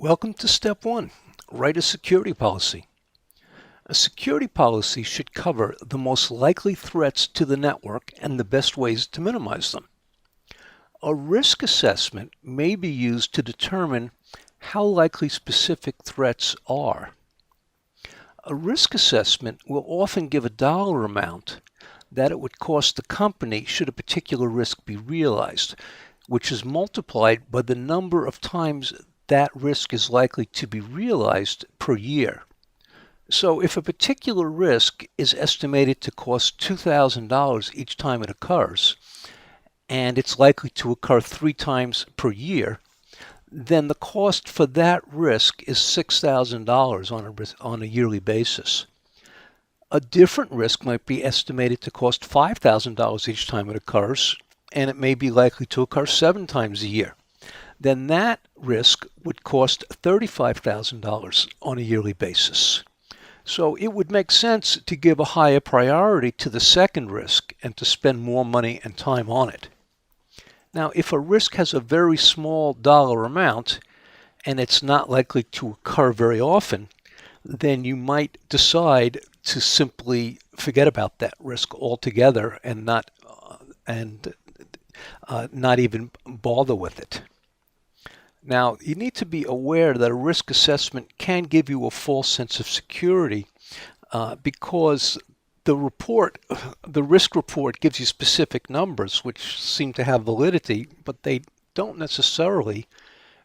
Welcome to step one. Write a security policy. A security policy should cover the most likely threats to the network and the best ways to minimize them. A risk assessment may be used to determine how likely specific threats are. A risk assessment will often give a dollar amount that it would cost the company should a particular risk be realized, which is multiplied by the number of times that risk is likely to be realized per year. So if a particular risk is estimated to cost $2,000 each time it occurs, and it's likely to occur 3 times per year, then the cost for that risk is $6,000 on a yearly basis. A different risk might be estimated to cost $5,000 each time it occurs, and it may be likely to occur 7 times a year. Then that risk would cost $35,000 on a yearly basis. So it would make sense to give a higher priority to the second risk and to spend more money and time on it. Now, if a risk has a very small dollar amount and it's not likely to occur very often, then you might decide to simply forget about that risk altogether and not even bother with it. Now, you need to be aware that a risk assessment can give you a false sense of security because the risk report gives you specific numbers which seem to have validity, but they don't necessarily,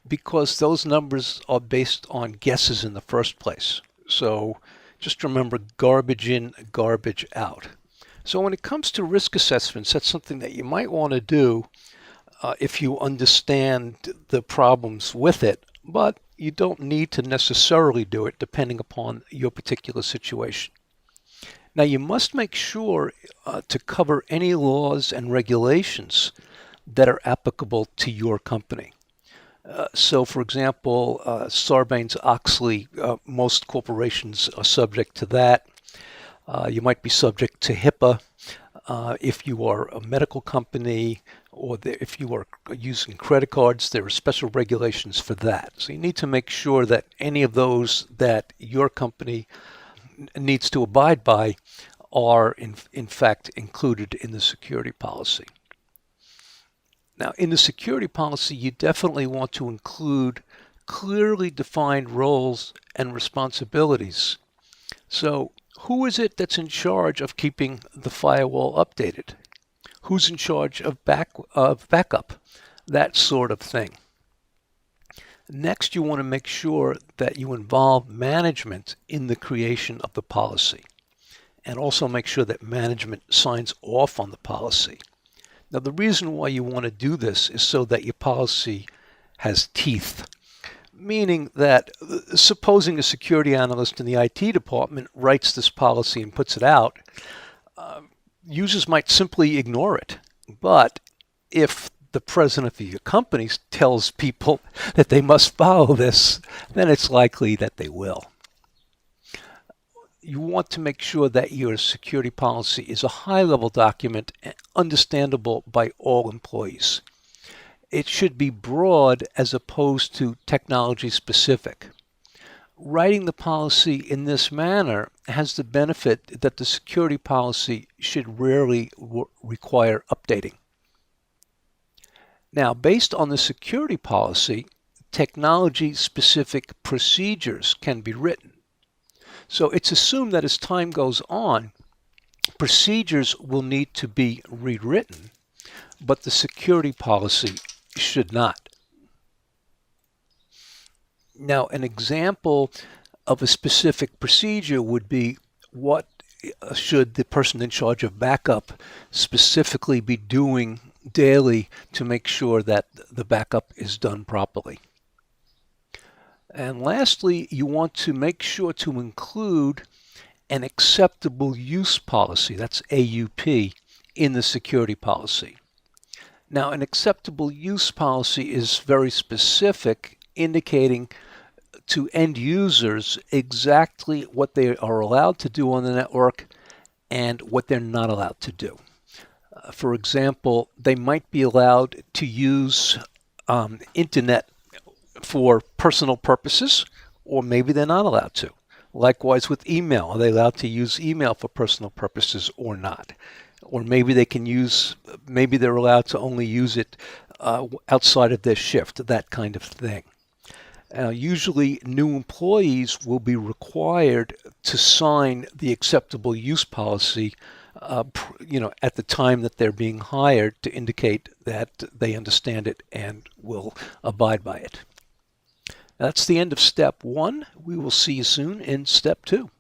because those numbers are based on guesses in the first place. So just remember, garbage in, garbage out. So when it comes to risk assessments, that's something that you might want to do if you understand the problems with it, but you don't need to necessarily do it depending upon your particular situation. Now, you must make sure to cover any laws and regulations that are applicable to your company. So, for example, Sarbanes-Oxley, most corporations are subject to that. You might be subject to HIPAA if you are a medical company, or if you are using credit cards, there are special regulations for that. So you need to make sure that any of those that your company needs to abide by are in fact included in the security policy. Now, in the security policy, you definitely want to include clearly defined roles and responsibilities. So who is it that's in charge of keeping the firewall updated? Who's in charge of backup? That sort of thing. Next, you want to make sure that you involve management in the creation of the policy, and also make sure that management signs off on the policy. Now, the reason why you want to do this is so that your policy has teeth, meaning that supposing a security analyst in the IT department writes this policy and puts it out, users might simply ignore it. But if the president of your company tells people that they must follow this, then it's likely that they will. You want to make sure that your security policy is a high-level document and understandable by all employees. It should be broad as opposed to technology specific. Writing the policy in this manner has the benefit that the security policy should rarely require updating. Now, based on the security policy, technology-specific procedures can be written. So it's assumed that as time goes on, procedures will need to be rewritten, but the security policy should not. Now, an example of a specific procedure would be, what should the person in charge of backup specifically be doing daily to make sure that the backup is done properly? And lastly, you want to make sure to include an acceptable use policy, that's AUP, in the security policy. Now, an acceptable use policy is very specific, indicating to end users exactly what they are allowed to do on the network and what they're not allowed to do. For example, they might be allowed to use internet for personal purposes, or maybe they're not allowed to. Likewise with email, are they allowed to use email for personal purposes or not? Or maybe maybe they're allowed to only use it outside of their shift, that kind of thing. Usually new employees will be required to sign the acceptable use policy at the time that they're being hired to indicate that they understand it and will abide by it. That's the end of step 1. We will see you soon in step 2.